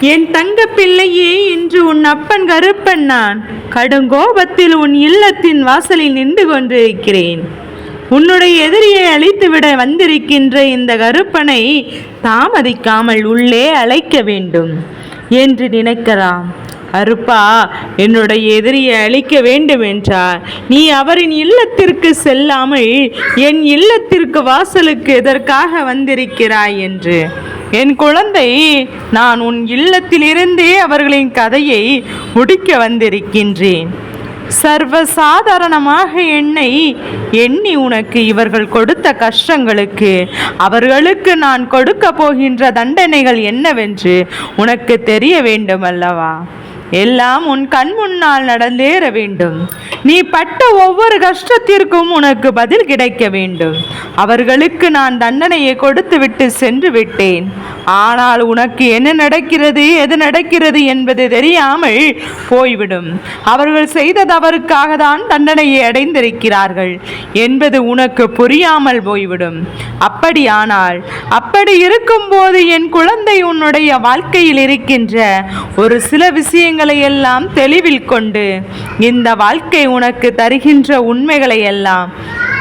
என் தங்க பிள்ளையே, இன்று உன் அப்பன் கருப்பன் நான் கடுங்கோபத்தில் உன் இல்லத்தின் வாசலில் நின்று கொண்டிருக்கிறேன். உன்னுடைய எதிரியை அழித்துவிட வந்திருக்கின்ற இந்த கருப்பனை தாமதிக்காமல் உள்ளே அழைக்க வேண்டும் என்று நினைக்கலாம். கருப்பா, என்னுடைய எதிரியை அழிக்க வேண்டும் என்றால் நீ அவரின் இல்லத்திற்கு செல்லாமல் என் இல்லத்திற்கு வாசலுக்கு எதற்காக வந்திருக்கிறாய் என்று. என் குழந்தை, நான் உன் இல்லத்திலிருந்தே அவர்களின் கதையை முடிக்க வந்திருக்கின்றேன். சர்வசாதாரணமாக என்னை எண்ணி உனக்கு இவர்கள் கொடுத்த கஷ்டங்களுக்கு அவர்களுக்கு நான் கொடுக்க போகின்ற தண்டனைகள் என்னவென்று உனக்கு தெரிய வேண்டும் அல்லவா? எல்லாம் உன் கண் முன்னால் நடந்தேற வேண்டும். நீ பட்ட ஒவ்வொரு கஷ்டத்திற்கும் உனக்கு பதில் கிடைக்க வேண்டும். அவர்களுக்கு நான் தண்டனையை கொடுத்து விட்டு சென்று விட்டேன். ஆனால் உனக்கு என்ன நடக்கிறது, எது நடக்கிறது என்பது தெரியாமல் போய்விடும். அவர்கள் செய்த தவறுக்காக தான் தண்டனையை அடைந்திருக்கிறார்கள் என்பது உனக்கு புரியாமல் போய்விடும். அப்படியானால் அப்படி இருக்கும்போது என் குழந்தை, உன்னுடைய வாழ்க்கையில் இருக்கின்ற ஒரு சில விஷயங்கள் எல்லாம் தெளிவில் கொண்டு இந்த வாழ்க்கை உனக்கு தருகின்ற உண்மைகளை எல்லாம்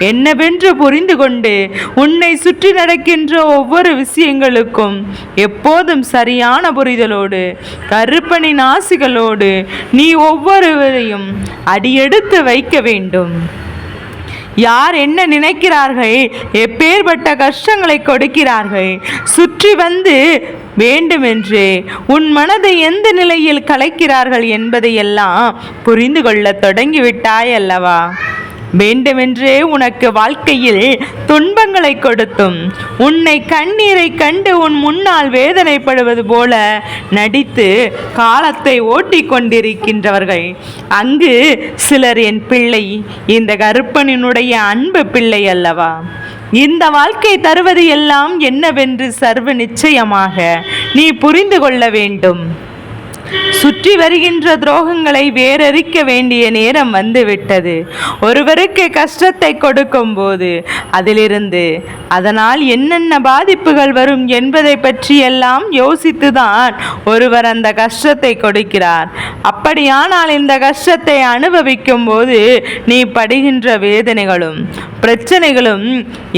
என்னவென்று புரிந்து கொண்டு உன்னை சுற்றி நடக்கின்ற ஒவ்வொரு விஷயங்களுக்கும் எப்போதும் சரியான புரிதலோடு கருப்பனின் ஆசிகளோடு நீ ஒவ்வொருவரையும் அடியெடுத்து வைக்க வேண்டும். யார் என்ன நினைக்கிறார்கள், எப்பேற்பட்ட கஷ்டங்களை கொடுக்கிறார்கள், சுற்றி வந்து வேண்டுமென்று உன் மனதை எந்த நிலையில் கலைக்கிறார்கள் என்பதையெல்லாம் புரிந்து கொள்ள தொடங்கிவிட்டாய் அல்லவா? வேண்டுமென்றே உனக்கு வாழ்க்கையில் துன்பங்களை கொடுத்தும் உன்னை கண்ணீரை கண்டு உன் முன்னால் வேதனைப்படுவது போல நடித்து காலத்தை ஓட்டி கொண்டிருக்கின்றவர்கள் அங்கு சிலர் என் பிள்ளை, இந்த கருப்பனினுடைய அன்பு பிள்ளை அல்லவா? இந்த வாழ்க்கை தருவது எல்லாம் என்னவென்று சர்வ நிச்சயமாக நீ புரிந்து கொள்ள வேண்டும். சுற்றி வருகின்ற துரோகங்களை வேறறிக்க வேண்டிய நேரம் வந்துவிட்டது. ஒருவருக்கு கஷ்டத்தை கொடுக்கும் போது அதிலிருந்து அதனால் என்னென்ன பாதிப்புகள் வரும் என்பதை பற்றியெல்லாம் யோசித்துதான் ஒருவர் அந்த கஷ்டத்தை கொடுக்கிறார். அப்படியானால் இந்த கஷ்டத்தை அனுபவிக்கும் போது நீ படுகின்ற வேதனைகளும் பிரச்சனைகளும்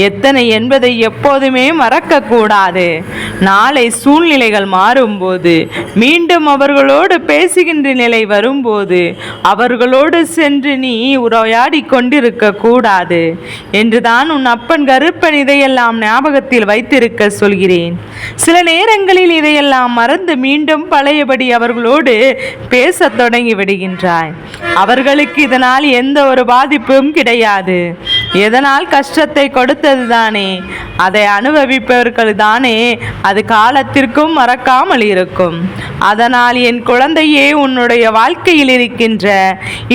எத்தனை என்பதை எப்போதுமே மறக்கக்கூடாது. நாளை சூழ்நிலைகள் மாறும்போது மீண்டும் அவர்களோடு பேசுகின்ற நிலை வரும்போது அவர்களோடு சென்று நீ உரையாடி கொண்டிருக்க கூடாது என்றுதான் உன் அப்பன் கருப்பன் இதையெல்லாம் ஞாபகத்தில் வைத்திருக்க சொல்கிறேன். சில நேரங்களில் இதையெல்லாம் மறந்து மீண்டும் பழையபடி அவர்களோடு பேச தொடங்கி விடுகின்றாய். அவர்களுக்கு இதனால் எந்த ஒரு பாதிப்பும் கிடையாது. எதனால் கஷ்டத்தை கொடுத்தது தானே, அதை அனுபவிப்பவர்கள் தானே அது காலத்திற்கும் மறக்காமல் இருக்கும். அதனால் என் குழந்தையே, உன்னுடைய வாழ்க்கையில் இருக்கின்ற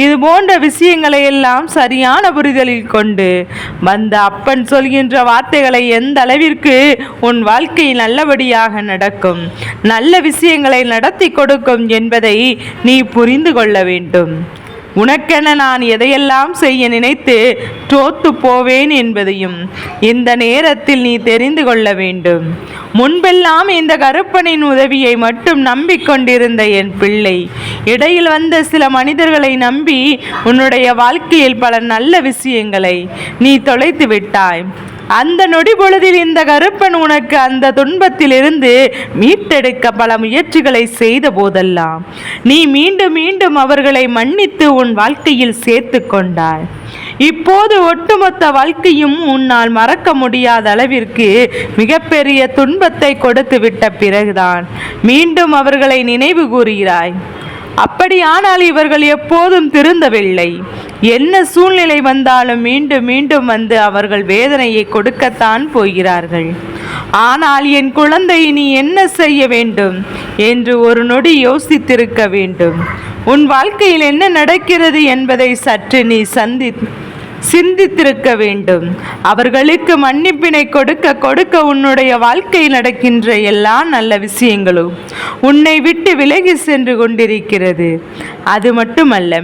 இது போன்ற விஷயங்களை எல்லாம் சரியான புரிதலில் கொண்டு வந்த அப்பன் சொல்கின்ற வார்த்தைகளை எந்த அளவிற்கு உன் வாழ்க்கையில் நல்லபடியாக நடக்கும், நல்ல விஷயங்களை நடத்தி கொடுக்கும் என்பதை நீ புரிந்து கொள்ள வேண்டும். உனக்கென நான் எதையெல்லாம் செய்ய நினைத்து தோத்து போவேன் என்பதையும் இந்த நேரத்தில் நீ தெரிந்து கொள்ள வேண்டும். முன்பெல்லாம் இந்த கருப்பனின் உதவியை மட்டும் நம்பிக்கொண்டிருந்த என் பிள்ளை, இடையில் வந்த சில மனிதர்களை நம்பி உன்னுடைய வாழ்க்கையில் பல நல்ல விஷயங்களை நீ தொலைத்து விட்டாய். அந்த நொடி பொழுதில் இந்த கருப்பன் உனக்கு அந்த துன்பத்திலிருந்து மீட்டெடுக்க பல முயற்சிகளை செய்த போதெல்லாம் நீ மீண்டும் மீண்டும் அவர்களை மன்னித்து உன் வாழ்க்கையில் சேர்த்து கொண்டாய். இப்போது ஒட்டுமொத்த வாழ்க்கையும் உன்னால் மறக்க முடியாத அளவிற்கு மிகப்பெரிய துன்பத்தை கொடுத்து விட்ட பிறகுதான் மீண்டும் அவர்களை நினைவு கூறுகிறாய். அப்படியானால் இவர்கள் எப்போதும் திருந்தவில்லை. என்ன சூழ்நிலை வந்தாலும் மீண்டும் மீண்டும் வந்து அவர்கள் வேதனையை கொடுக்கத்தான் போகிறார்கள். ஆனால் என் குழந்தை, நீ என்ன செய்ய வேண்டும் என்று ஒரு நொடி யோசித்திருக்க வேண்டும். உன் வாழ்க்கையில் என்ன நடக்கிறது என்பதை சற்று நீ சிந்தித்திருக்க வேண்டும். அவர்களுக்கு மன்னிப்பினை கொடுக்க கொடுக்க உன்னுடைய வாழ்க்கையில் நடக்கின்ற எல்லா நல்ல விஷயங்களும் உன்னை விட்டு விலகி சென்று கொண்டிருக்கிறது. அது மட்டுமல்ல,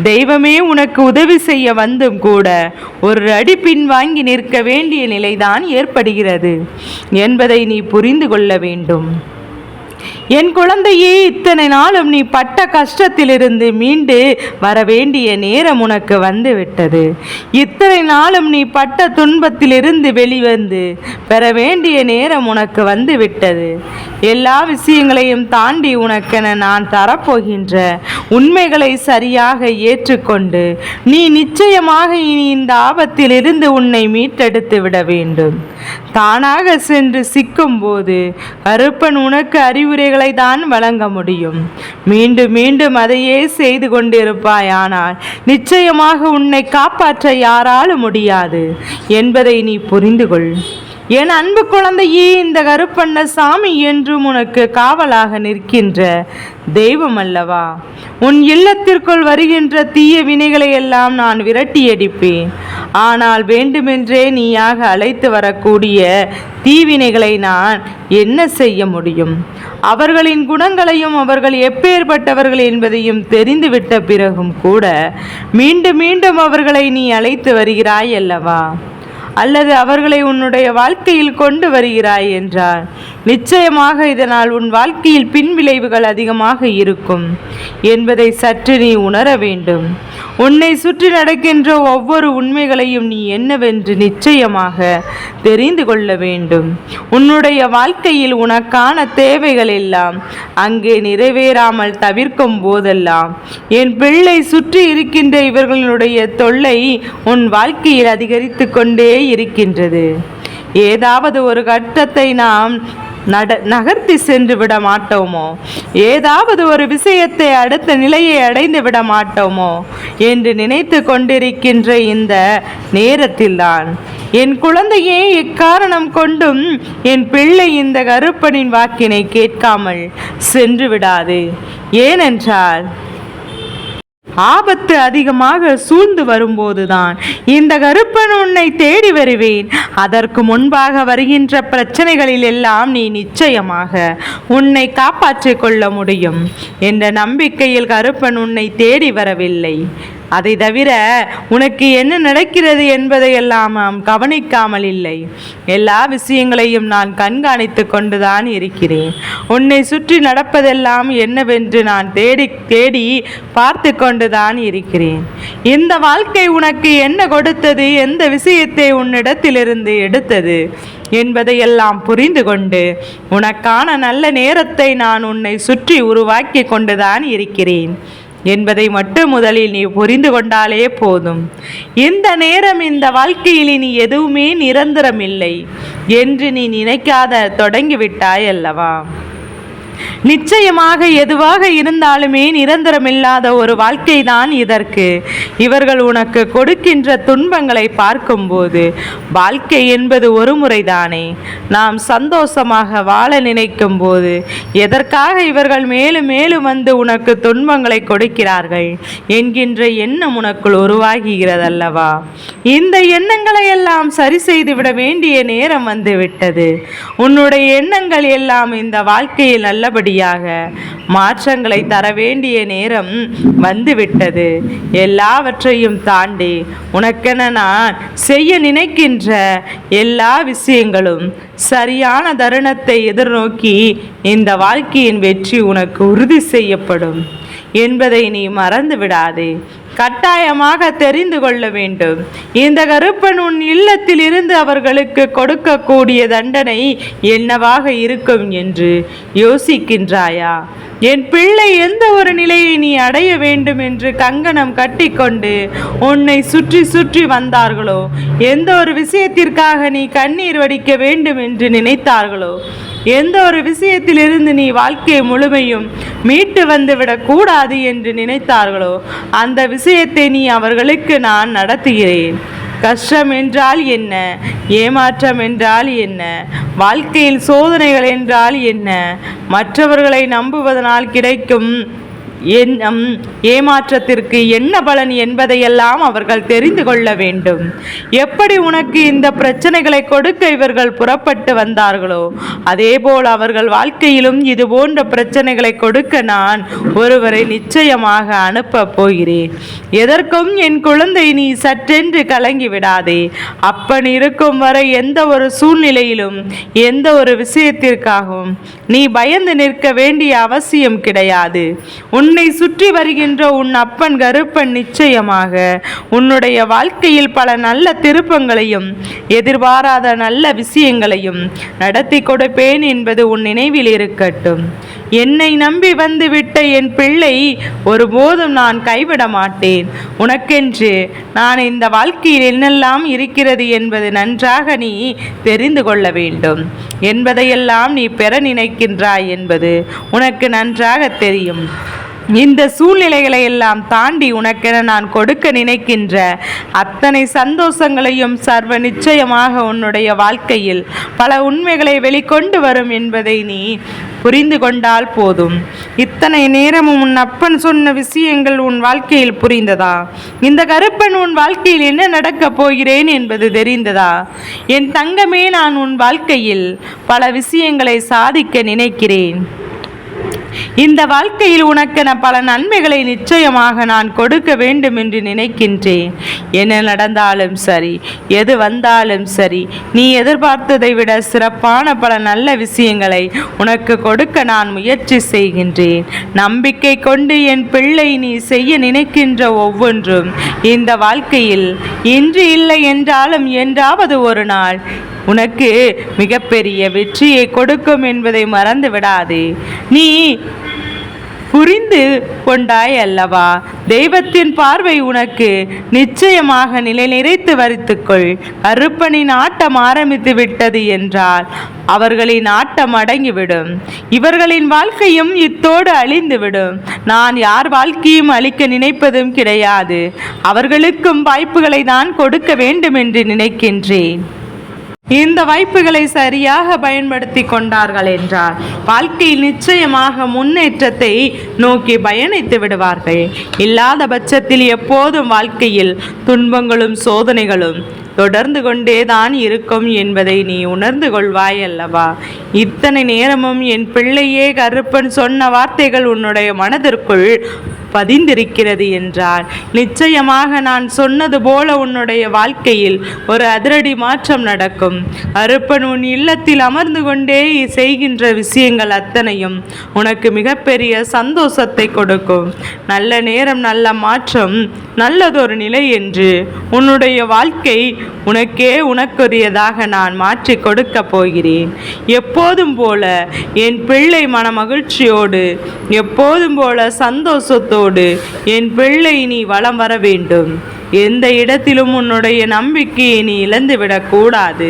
தெய்வமே உனக்கு உதவி செய்ய வந்தும் கூட ஒரு அடி பின்வாங்கி நிற்க வேண்டிய நிலைதான் ஏற்படுகிறது என்பதை நீ புரிந்து கொள்ள வேண்டும். என் குழந்தையே, இத்தனை நாளும் நீ பட்ட கஷ்டத்திலிருந்து மீண்டு வர வேண்டிய நேரம் உனக்கு வந்து விட்டது. இத்தனை நாளும் நீ பட்ட துன்பத்திலிருந்து வெளிவந்து பெற வேண்டிய நேரம் உனக்கு வந்து விட்டது. எல்லா விஷயங்களையும் தாண்டி உனக்கென நான் தரப்போகின்ற உண்மைகளை சரியாக ஏற்றுக்கொண்டு நீ நிச்சயமாக இனி இந்த ஆபத்திலிருந்து உன்னை மீட்டெடுத்து விட வேண்டும். தானாக சென்று சிக்கும் போது கருப்பன் உனக்கு அறிவுரைகளை தான் வழங்க முடியும். மீண்டும் மீண்டும் அதையே செய்து கொண்டிருப்பாயானால் நிச்சயமாக உன்னை காப்பாற்ற யாராலும் முடியாது என்பதை நீ புரிந்து கொள். என் அன்பு குழந்தையே, இந்த கருப்பண்ணசாமி என்றும் உனக்கு காவலாக நிற்கின்ற தெய்வம் அல்லவா? உன் இல்லத்திற்குள் வருகின்ற தீய வினைகளை எல்லாம் நான் விரட்டியடிப்பேன். ஆனால் வேண்டுமென்றே நீயாக அழைத்து வரக்கூடிய தீவினைகளை நான் என்ன செய்ய முடியும்? அவர்களின் குணங்களையும் அவர்கள் எப்பேற்பட்டவர்கள் என்பதையும் தெரிந்துவிட்ட பிறகும் கூட மீண்டும் மீண்டும் அவர்களை நீ அழைத்து வருகிறாய் அல்லவா? அல்லது அவர்களை உன்னுடைய வாழ்க்கையில் கொண்டு வருகிறாய் என்றால் நிச்சயமாக இதனால் உன் வாழ்க்கையில் பின்விளைவுகள் அதிகமாக இருக்கும் என்பதை சற்று நீ உணர வேண்டும். உன்னை சுற்றி நடக்கின்ற ஒவ்வொரு உண்மைகளையும் நீ என்னவென்று நிச்சயமாக தெரிந்து கொள்ள வேண்டும். உன்னுடைய வாழ்க்கையில் உனக்கான தேவைகள் எல்லாம் அங்கே நிறைவேறாமல் தவிர்க்கும் போதெல்லாம் என் பிள்ளை சுற்றி இருக்கின்ற இவர்களுடைய தொல்லை உன் வாழ்க்கையில் அதிகரித்து கொண்டே இருக்கின்றது. ஏதாவது ஒரு கட்டத்தை நாம் நகர்த்தி சென்று விட மாட்டோமோ, ஏதாவது ஒரு விஷயத்தை அடுத்த நிலையை அடைந்து விட மாட்டோமோ என்று நினைத்து கொண்டிருக்கின்ற இந்த நேரத்தில்தான் என் குழந்தையே, எக்காரணம் கொண்டும் என் பிள்ளை இந்த கருப்பனின் வாக்கினை கேட்காமல் சென்று விடாது. ஏனென்றால் ஆபத்து அதிகமாக சூழ்ந்து வரும்போதுதான் இந்த கருப்பன் உன்னை தேடி வருவேன். அதற்கு முன்பாக வருகின்ற பிரச்சனைகளில் எல்லாம் நீ நிச்சயமாக உன்னை காப்பாற்றிக் கொள்ள முடியும் என்ற நம்பிக்கையில் கருப்பன் உன்னை தேடி வரவில்லை. அதை தவிர உனக்கு என்ன நடக்கிறது என்பதையெல்லாம் நாம் கவனிக்காமல் இல்லை. எல்லா விஷயங்களையும் நான் கண்காணித்து கொண்டுதான் இருக்கிறேன். உன்னை சுற்றி நடப்பதெல்லாம் என்னவென்று நான் தேடி தேடி பார்த்து கொண்டுதான் இருக்கிறேன். இந்த வாழ்க்கை உனக்கு என்ன கொடுத்தது, எந்த விஷயத்தை உன்னிடத்திலிருந்து எடுத்தது என்பதையெல்லாம் புரிந்து கொண்டு உனக்கான நல்ல நேரத்தை நான் உன்னை சுற்றி உருவாக்கி கொண்டுதான் இருக்கிறேன் என்பதை மட்டும் முதலில் நீ புரிந்து கொண்டாலே போதும். இந்த நேரம் இந்த வாழ்க்கையில் நீ எதுவுமே நிரந்தரமில்லை என்று நீ நினைக்காத தொடங்கிவிட்டாய் அல்லவா? நிச்சயமாக எதுவாக இருந்தாலுமே நிரந்தரமில்லாத ஒரு வாழ்க்கை தான் இதற்கு. இவர்கள் உனக்கு கொடுக்கின்ற துன்பங்களை பார்க்கும்போது வாழ்க்கை என்பது ஒரு முறைதானே. நாம் சந்தோஷமாக வாழ நினைக்கும் போது எதற்காக இவர்கள் மேலும் மேலும் வந்து உனக்கு துன்பங்களை கொடுக்கிறார்கள் என்கின்ற எண்ணம் உனக்குள் உருவாகிறதல்லவா? இந்த எண்ணங்களை எல்லாம் சரி செய்து விட வேண்டிய நேரம் வந்து விட்டது. உன்னுடைய எண்ணங்கள் எல்லாம் இந்த வாழ்க்கையில் நல்லபடியாக மாற்றங்களை தர வேண்டிய நேரம் வந்துவிட்டது. எல்லாவற்றையும் தாண்டி உனக்கென நான் செய்ய நினைக்கின்ற எல்லா விஷயங்களும் சரியான தருணத்தை எதிர்நோக்கி இந்த வாழ்க்கையின் வெற்றி உனக்கு உறுதி செய்யப்படும் என்பதை நீ மறந்து விடாதே. கட்டாயமாக தெரிந்து கொள்ள வேண்டும். இந்த கருப்பன் உன் இல்லத்தில் இருந்து அவர்களுக்கு கொடுக்கக்கூடிய தண்டனை என்னவாக இருக்கும் என்று யோசிக்கின்றாயா? என் பிள்ளை எந்த ஒரு நிலையை நீ அடைய வேண்டும் என்று கங்கணம் கட்டிக்கொண்டு உன்னை சுற்றி சுற்றி வந்தார்களோ, எந்த ஒரு விஷயத்திற்காக நீ கண்ணீர் வடிக்க வேண்டும் என்று நினைத்தார்களோ, எந்த ஒரு விஷயத்திலிருந்து நீ வாழ்க்கை முழுமையும் மீட்டு வந்துவிடக் கூடாது என்று நினைத்தார்களோ அந்த விஷயத்தை நீ அவர்களுக்கு நான் நடத்துகிறேன். கஷ்டம் என்றால் என்ன, ஏமாற்றம் என்றால் என்ன, வாழ்க்கையில் சோதனைகள் என்றால் என்ன, மற்றவர்களை நம்புவதனால் கிடைக்கும் ஏமாற்றத்திற்கு என்ன பலன் என்பதையெல்லாம் அவர்கள் தெரிந்து கொள்ள வேண்டும். எப்படி உனக்கு இந்த பிரச்சனைகளை கொடுக்க இவர்கள் புறப்பட்டு வந்தார்களோ அதேபோல் அவர்கள் வாழ்க்கையிலும் இது போன்ற பிரச்சனைகளை கொடுக்க நான் ஒருவரை நிச்சயமாக அனுப்ப போகிறேன். எதற்கும் என் குழந்தை நீ சற்றென்று கலங்கி விடாதே. அப்பன் இருக்கும் வரை எந்த ஒரு சூழ்நிலையிலும் எந்த ஒரு விஷயத்திற்காகவும் நீ பயந்து நிற்க வேண்டிய அவசியம் கிடையாது. உன்னை சுற்றி வருகின்ற உன் அப்பன் கருப்பன் நிச்சயமாக உன்னுடைய வாழ்க்கையில் பல நல்ல திருப்பங்களையும் எதிர்பாராத நல்ல விஷயங்களையும் நடத்தி கொடுப்பேன் என்பது உன் நினைவில் இருக்கட்டும். என்னை நம்பி வந்துவிட்ட என் பிள்ளை ஒருபோதும் நான் கைவிட மாட்டேன். உனக்கென்று நான் இந்த வாழ்க்கையில் என்னெல்லாம் இருக்கிறது என்பது நன்றாக நீ தெரிந்து கொள்ள வேண்டும். என்பதையெல்லாம் நீ பெற நினைக்கின்றாய் என்பது உனக்கு நன்றாக தெரியும். இந்த சூழ்நிலைகளை எல்லாம் தாண்டி உனக்கென நான் கொடுக்க நினைக்கின்ற அத்தனை சந்தோஷங்களையும் சர்வ நிச்சயமாக உன்னுடைய வாழ்க்கையில் பல உண்மைகளை வெளிக்கொண்டு வரும் என்பதை நீ புரிந்து கொண்டால் போதும். இத்தனை நேரமும் உன் அப்பன் சொன்ன விஷயங்கள் உன் வாழ்க்கையில் புரிந்ததா? இந்த கருப்பன் உன் வாழ்க்கையில் என்ன நடக்கப் போகிறேன் என்பது தெரிந்ததா? என் தங்கமே, நான் உன் வாழ்க்கையில் பல விஷயங்களை சாதிக்க நினைக்கிறேன். இந்த வாழ்க்கையில் உனக்கென பல நன்மைகளை நிச்சயமாக நான் கொடுக்க வேண்டும் என்று நினைக்கின்றேன். என்ன நடந்தாலும் சரி, எது வந்தாலும் சரி, நீ எதிர்பார்த்ததை விட சிறப்பான பல நல்ல விஷயங்களை உனக்கு கொடுக்க நான் முயற்சி செய்கின்றேன். நம்பிக்கை கொண்டு என் பிள்ளை நீ செய்ய நினைக்கின்ற ஒவ்வொன்றும் இந்த வாழ்க்கையில் இன்று இல்லை என்றாலும் என்றாவது ஒரு நாள் உனக்கு மிகப்பெரிய வெற்றியை கொடுக்கும் என்பதை மறந்து விடாதே. நீ புரிந்து கொண்டாய் அல்லவா? தெய்வத்தின் பார்வை உனக்கு நிச்சயமாக நிலை நிறைத்து வரித்துக்கொள். கருப்பனின் ஆட்டம் ஆரம்பித்து விட்டது என்றால் அவர்களின் ஆட்டம் அடங்கிவிடும். இவர்களின் வாழ்க்கையும் இத்தோடு அழிந்துவிடும். நான் யார் வாழ்க்கையும் அழிக்க நினைப்பதும் கிடையாது. அவர்களுக்கும் வாய்ப்புகளை தான் கொடுக்க வேண்டும் என்று நினைக்கின்றேன். இந்த வாய்ப்புகளை சரியாக பயன்படுத்தி கொண்டார்கள் என்றால் வாழ்க்கையில் நிச்சயமாக முன்னேற்றத்தை நோக்கி பயணித்து விடுவார்கள். இல்லாத பட்சத்தில் எப்போதும் வாழ்க்கையில் துன்பங்களும் சோதனைகளும் தொடர்ந்து கொண்டேதான் இருக்கும் என்பதை நீ உணர்ந்து கொள்வாய் அல்லவா? இத்தனை நேரமும் என் பிள்ளையே கருப்பன் சொன்ன வார்த்தைகள் உன்னுடைய மனதிற்குள் பதிந்திருக்கிறது என்றால் நிச்சயமாக நான் சொன்னது போல உன்னுடைய வாழ்க்கையில் ஒரு அதிரடி மாற்றம் நடக்கும். கருப்பன் உன் இல்லத்தில் அமர்ந்து கொண்டே செய்கின்ற விஷயங்கள் அத்தனையும் உனக்கு மிகப்பெரிய சந்தோஷத்தை கொடுக்கும். நல்ல நேரம், நல்ல மாற்றம், நல்லதொரு நிலை என்று உன்னுடைய வாழ்க்கை உனக்குரியதாக நான் மாற்றி கொடுக்க போகிறேன். எப்போதும் போல என் பிள்ளை மன மகிழ்ச்சியோடு, எப்போதும் போல சந்தோஷத்தோடு என் பிள்ளை நீ வலம் வர வேண்டும். எந்த இடத்திலும் உன்னுடைய நம்பிக்கையை நீ இழந்துவிடக்கூடாது.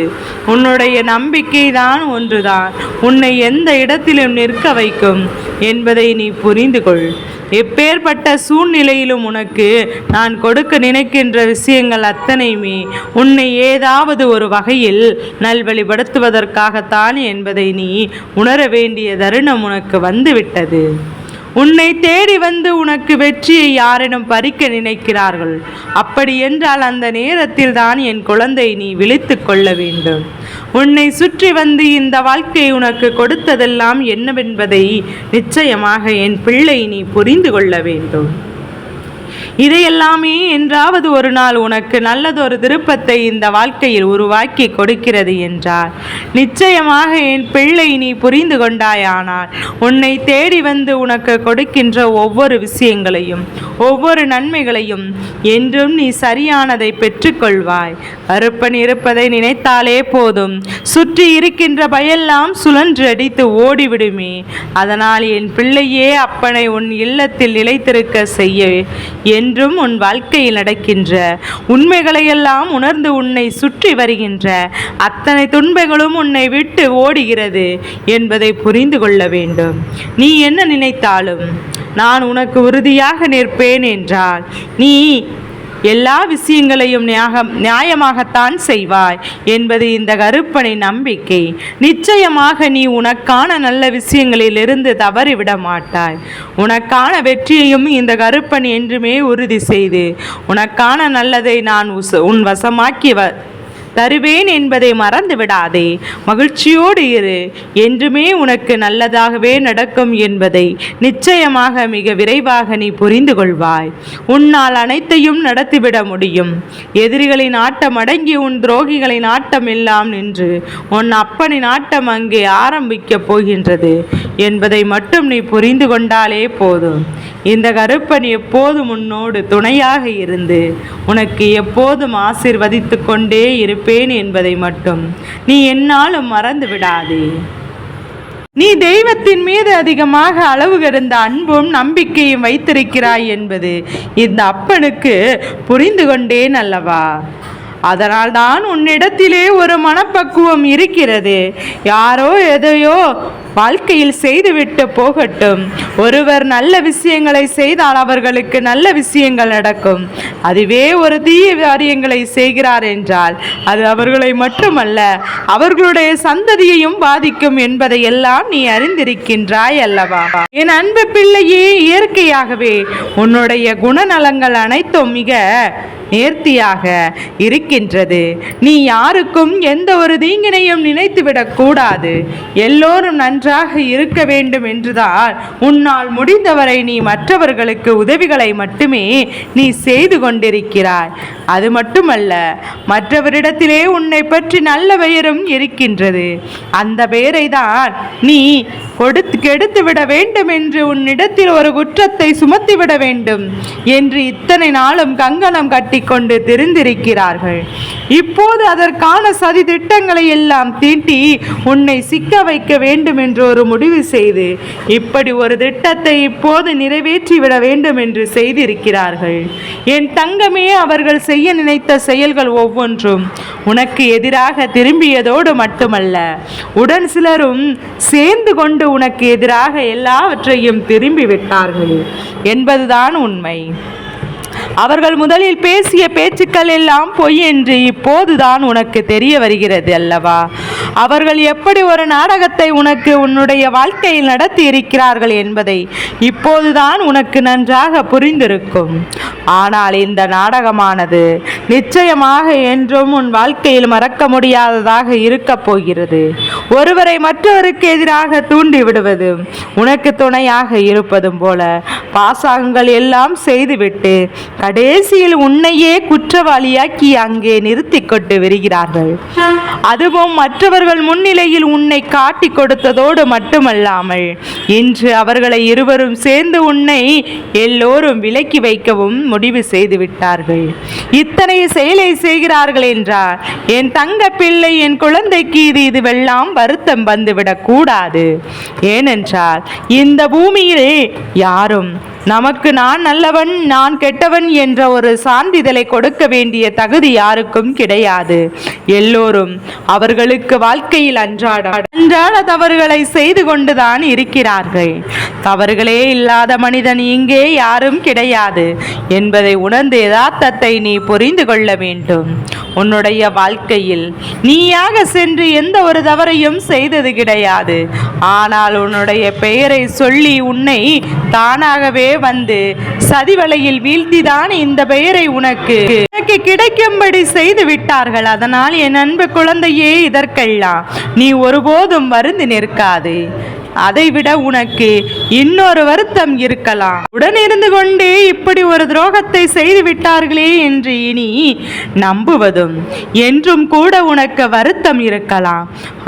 உன்னுடைய நம்பிக்கை தான் ஒன்றுதான் உன்னை எந்த இடத்திலும் நிற்க வைக்கும் என்பதை நீ புரிந்து கொள். எப்பேற்பட்ட சூழ்நிலையிலும் உனக்கு நான் கொடுக்க நினைக்கின்ற விஷயங்கள் அத்தனையுமே உன்னை ஏதாவது ஒரு வகையில் நல்வழிப்படுத்துவதற்காகத்தான் என்பதை நீ உணர வேண்டிய தருணம் உனக்கு வந்துவிட்டது. உன்னை தேடி வந்து உனக்கு வெற்றியை யாரிடம் பறிக்க நினைக்கிறார்கள். அப்படி என்றால் அந்த நேரத்தில் தான் என் குழந்தை நீ விழித்து கொள்ள வேண்டும். உன்னை சுற்றி வந்து இந்த வாழ்க்கை உனக்கு கொடுத்ததெல்லாம் என்னவென்பதை நிச்சயமாக என் பிள்ளை நீ புரிந்து கொள்ள வேண்டும். இதையெல்லாமே என்றாவது ஒரு நாள் உனக்கு நல்லதொரு திருப்பத்தை இந்த வாழ்க்கையில் உருவாக்கி கொடுக்கிறது என்றால் நிச்சயமாக என் பிள்ளை நீ புரிந்து கொண்டாயானால் உன்னை தேடி வந்து உனக்கு கொடுக்கின்ற ஒவ்வொரு விஷயங்களையும், ஒவ்வொரு நன்மைகளையும் என்றும் நீ சரியானதை பெற்றுக்கொள்வாய். கருப்பன் இருப்பதை நினைத்தாலே போதும், சுற்றி இருக்கின்ற பயெல்லாம் சுழன்று அடித்து ஓடிவிடுமே. அதனால் என் பிள்ளையே அப்பனை உன் இல்லத்தில் நிலைத்திருக்க செய்ய என்றும் உன் வாழ்க்கையில் நடக்கின்ற உண்மைகளையெல்லாம் உணர்ந்து உன்னை சுற்றி வருகின்ற அத்தனை துன்பங்களும் உன்னை விட்டு ஓடுகிறது என்பதை புரிந்து கொள்ள வேண்டும். நீ என்ன நினைத்தாலும் நான் உனக்கு உறுதியாக நிற்பேன் என்றால் நீ எல்லா விஷயங்களையும் நியாயமாகத்தான் செய்வாய் என்பது இந்த கருப்பனின் நம்பிக்கை. நிச்சயமாக நீ உனக்கான நல்ல விஷயங்களிலிருந்து தவறிவிட மாட்டாய். உனக்கான வெற்றியையும் இந்த கருப்பன் என்றுமே உறுதி செய்து உனக்கான நல்லதை நான் உன் வசமாக்கி தருவேன் என்பதை மறந்து விடாதே. மகிழ்ச்சியோடு இரு. என்றுமே உனக்கு நல்லதாகவே நடக்கும் என்பதை நிச்சயமாக மிக விரைவாக நீ புரிந்து கொள்வாய். உன்னால் அனைத்தையும் நடத்திவிட முடியும். எதிரிகளின் ஆட்டம் அடங்கி உன் துரோகிகளின் ஆட்டம் எல்லாம் நின்று உன் அப்பனின் ஆட்டம் அங்கே ஆரம்பிக்கப் போகின்றது என்பதை மட்டும் நீ புரிந்து கொண்டாலே போதும். இந்த கருப்பன் எப்போதும் உன்னோடு துணையாக இருந்து உனக்கு எப்போதும் ஆசீர்வதித்து கொண்டே இருப்பேன் என்பதை மட்டும் நீ என்னாலும் மறந்து விடாதே. நீ தெய்வத்தின் மீது அதிகமாக அளவு கடந்த அன்பும் நம்பிக்கையும் வைத்திருக்கிறாய் என்பது இந்த அப்பனுக்கு புரிந்து கொண்டேன் அல்லவா? அதனால் தான் உன்னிடத்திலே ஒரு மனப்பக்குவம் இருக்கிறது. யாரோ எதையோ வாழ்க்கையில் செய்துவிட்டு போகட்டும். ஒருவர் நல்ல விஷயங்களை செய்தால் அவர்களுக்கு நல்ல விஷயங்கள் நடக்கும். அதுவே ஒரு தீய காரியங்களை செய்கிறார் என்றால் அது அவர்களை மட்டுமல்ல அவர்களுடைய சந்ததியையும் பாதிக்கும் என்பதை எல்லாம் நீ அறிந்திருக்கின்றாய் அல்லவா? என் அன்பு பிள்ளையே, இயற்கையாகவே உன்னுடைய குணநலங்கள் அனைத்தும் மிக நேர்த்தியாக இருக்கின்றது. நீ யாருக்கும் எந்த ஒரு தீங்கினையும் நினைத்துவிடக் கூடாது. எல்லோரும் நன்றாக இருக்க வேண்டும் என்றுதான் உன்னால் முடிந்தவரை நீ மற்றவர்களுக்கு உதவிகளை மட்டுமே நீ செய்து கொண்டிருக்கிறாய். அது மட்டுமல்ல, மற்றவரிடத்திலே உன்னை பற்றி நல்ல பெயரும் இருக்கின்றது. அந்த பெயரை தான் நீ கெடுத்து விட வேண்டும் என்று உன்னிடத்தில் ஒரு குற்றத்தை சுமத்திவிட வேண்டும் என்று இத்தனை நாளும் கங்கணம் கட்டி கொண்டு தெரிந்திருக்கிறார்கள். இப்போது அதற்கான சதி திட்டங்களை எல்லாம் தீட்டி உன்னை சிக்க வைக்க வேண்டும் என்று ஒரு முடிவு செய்து இப்படி ஒரு திட்டத்தை இப்போது நிறைவேற்றிவிட வேண்டும் என்று செய்திருக்கிறார்கள். என் தங்கமே, அவர்கள் செய்ய நினைத்த செயல்கள் ஒவ்வொன்றும் உனக்கு எதிராக திரும்பியதோடு மட்டுமல்ல, உடன் சிலரும் சேர்ந்து கொண்டு உனக்கு எதிராக எல்லாவற்றையும் திரும்பிவிட்டார்கள் என்பதுதான் உண்மை. அவர்கள் முதலில் பேசிய பேச்சுக்கள் எல்லாம் பொய் என்று இப்போதுதான் உனக்கு தெரிய வருகிறது அல்லவா? அவர்கள் எப்படி ஒரு நாடகத்தை உனக்கு உன்னுடைய வாழ்க்கையில் நடத்தி இருக்கிறார்கள் என்பதை இப்போதுதான் உனக்கு நன்றாக புரிந்திருக்கும். ஆனால் இந்த நாடகமானது நிச்சயமாக என்றும் உன் வாழ்க்கையில் மறக்க முடியாததாக இருக்கப் போகிறது. ஒருவரை மற்றவருக்கு எதிராக தூண்டி விடுவதும் உனக்கு துணையாக இருப்பதும் போல பாசாங்கங்கள் எல்லாம் செய்துவிட்டு கடைசியில் உன்னையே குற்றவாளியாக்கி அங்கே நிறுத்தி கொண்டு வருகிறார்கள். அதுவும் மற்றவர்கள் முன்னிலையில் உன்னை காட்டி கொடுத்ததோடு மட்டுமல்லாமல் இன்று அவர்களை இருவரும் சேர்ந்து உன்னை எல்லோரும் விலக்கி வைக்கவும் முடிவு செய்து விட்டார்கள். இத்தனை செயலை செய்கிறார்கள் என்றால் என் தங்க பிள்ளை, என் குழந்தைக்கு இதுவெல்லாம் வருத்தம் வந்துவிடக் கூடாது. ஏனென்றால் இந்த பூமியிலே யாரும் நமக்கு நான் நல்லவன் நான் கெட்டவன் என்ற ஒரு சான்றிதழை கொடுக்க வேண்டிய தகுதி யாருக்கும் கிடையாது. எல்லோரும் அவர்களுக்கு வாழ்க்கையில் அன்றாட தவறுகளை செய்து கொண்டுதான் இருக்கிறார்கள். தவறுகளே இல்லாத மனிதன் இங்கே யாரும் கிடையாது என்பதை உணர்ந்து யதார்த்தத்தை நீ புரிந்து கொள்ள வேண்டும். உன்னுடைய வாழ்க்கையில் நீயாக சென்று எந்த ஒரு தவறையும் செய்தது கிடையாது. ஆனால் உன்னுடைய பெயரை சொல்லி உன்னை தானாகவே வந்து சதிவலையில் வீழ்த்திதான் இந்த பெயரை உனக்கு கிடைக்கும்படி செய்து விட்டார்கள். அதனால் என் அன்பு குழந்தையே, இதற்கெல்லாம் நீ ஒருபோதும் வருந்தி நிற்காதே. அதைவிட உனக்கு இன்னொரு வருத்தம் இருக்கலாம். உடனிருந்து கொண்டே இப்படி ஒரு துரோகத்தை செய்து விட்டார்களே என்று இனி நம்புவதும் என்றும் கூட உனக்கு வருத்தம் இருக்கலாம்.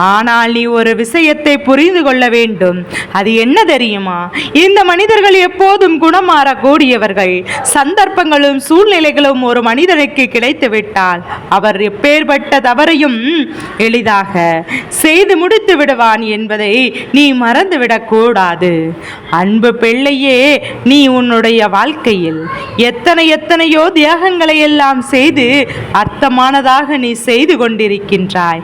ஆனால் நீ ஒரு விஷயத்தை புரிந்து கொள்ள வேண்டும். அது என்ன தெரியுமா? இந்த மனிதர்கள் எப்போதும் குணமாறக்கூடியவர்கள். சந்தர்ப்பங்களும் சூழ்நிலைகளும் ஒரு மனிதனுக்கு கிடைத்து விட்டால் அவர் எப்பேற்பட்ட தவறையும் எளிதாக செய்து முடித்து விடுவான் என்பதை நீ மறந்துவிடக் கூடாது. அன்பு பிள்ளையே, நீ உன்னுடைய வாழ்க்கையில் எத்தனையோ தியாகங்களை எல்லாம் செய்து அர்த்தமானதாக நீ செய்து கொண்டிருக்கின்றாய்.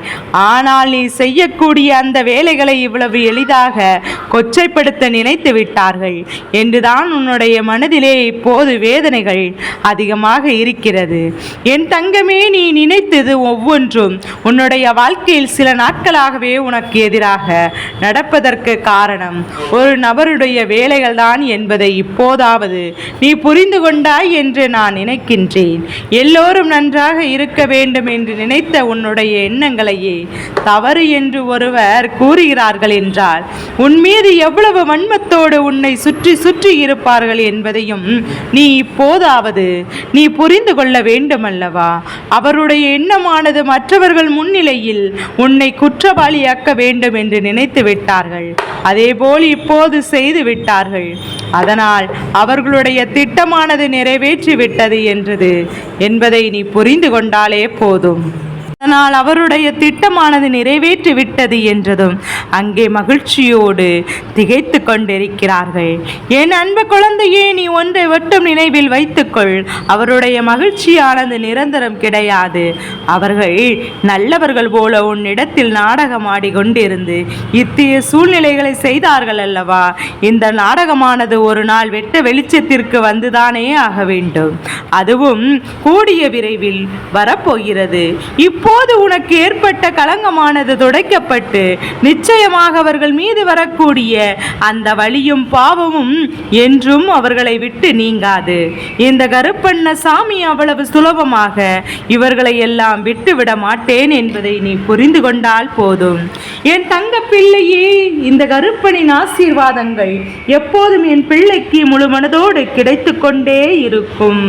ஆனால் நீ செய்யக்கூடிய அந்த வேலைகளை இவ்வளவு எளிதாக கொச்சைப்படுத்த நினைத்து விட்டார்கள் என்றுதான் உன்னுடைய மனதிலே இப்போது வேதனைகள் அதிகமாக இருக்கிறது. என் தங்கமே, நீ நினைத்தது ஒவ்வொன்றும் உன்னுடைய வாழ்க்கையில் சில நாட்களாகவே உனக்கு எதிராக நடப்பதற்கு காரணம் ஒரு நபருடைய வேலைகள் தான் என்பதை இப்போதாவது நீ புரிந்து கொண்டாய் என்று நான் நினைக்கின்றேன். எல்லோரும் நன்றாக இருக்க வேண்டும் என்று நினைத்த உன்னுடைய எண்ணங்களையே தவறு என்று ஒருவர் கூறுகிறார்கள் என்றால் உன் மீது எவ்வளவு வன்மத்தோடு உன்னை சுற்றி சுற்றி இருப்பார்கள் என்பதையும் நீ இப்போதாவது நீ புரிந்து கொள்ள வேண்டுமல்லவா? அவருடைய எண்ணமானது மற்றவர்கள் முன்னிலையில் உன்னை குற்றவாளியாக்க வேண்டும் என்று நினைத்து விட்டார்கள். அதேபோல் இப்போது செய்து விட்டார்கள். அதனால் அவர்களுடைய திட்டமானது நிறைவேற்றிவிட்டது என்பதை நீ புரிந்து கொண்டாலே போதும். அதனால் அவருடைய திட்டமானது நிறைவேற்றி விட்டது என்றதும் அங்கே மகிழ்ச்சியோடு திகைத்து கொண்டிருக்கிறார்கள். என் அன்பு குழந்தையே, நீ ஒன்றை மட்டும் நினைவில் வைத்துக்கொள். அவருடைய மகிழ்ச்சியானது நிரந்தரம் கிடையாது. அவர்கள் நல்லவர்கள் போல உன்னிடத்தில் நாடகமாடி கொண்டிருந்து இத்தகைய சூழ்நிலைகளை செய்தார்கள் அல்லவா? இந்த நாடகமானது ஒரு நாள் வெட்ட வெளிச்சத்திற்கு வந்துதானே ஆக வேண்டும். அதுவும் கூடிய விரைவில் வரப்போகிறது. இப்போது உனக்கு ஏற்பட்ட களங்கமானது துடைக்கப்பட்டு நிச்சயமாக அவர்கள் மீது வரக்கூடிய அந்த வலியும் பாவமும் என்றும் அவர்களை விட்டு நீங்காது. இந்த கருப்பண்ண சாமி அவ்வளவு சுலபமாக இவர்களை எல்லாம் விட்டுவிட மாட்டேன் என்பதை நீ புரிந்து கொண்டால் போதும். என் தங்க பிள்ளையே, இந்த கருப்பனின் ஆசீர்வாதங்கள் எப்போதும் என் பிள்ளைக்கு முழு மனதோடு கிடைத்து கொண்டே இருக்கும்.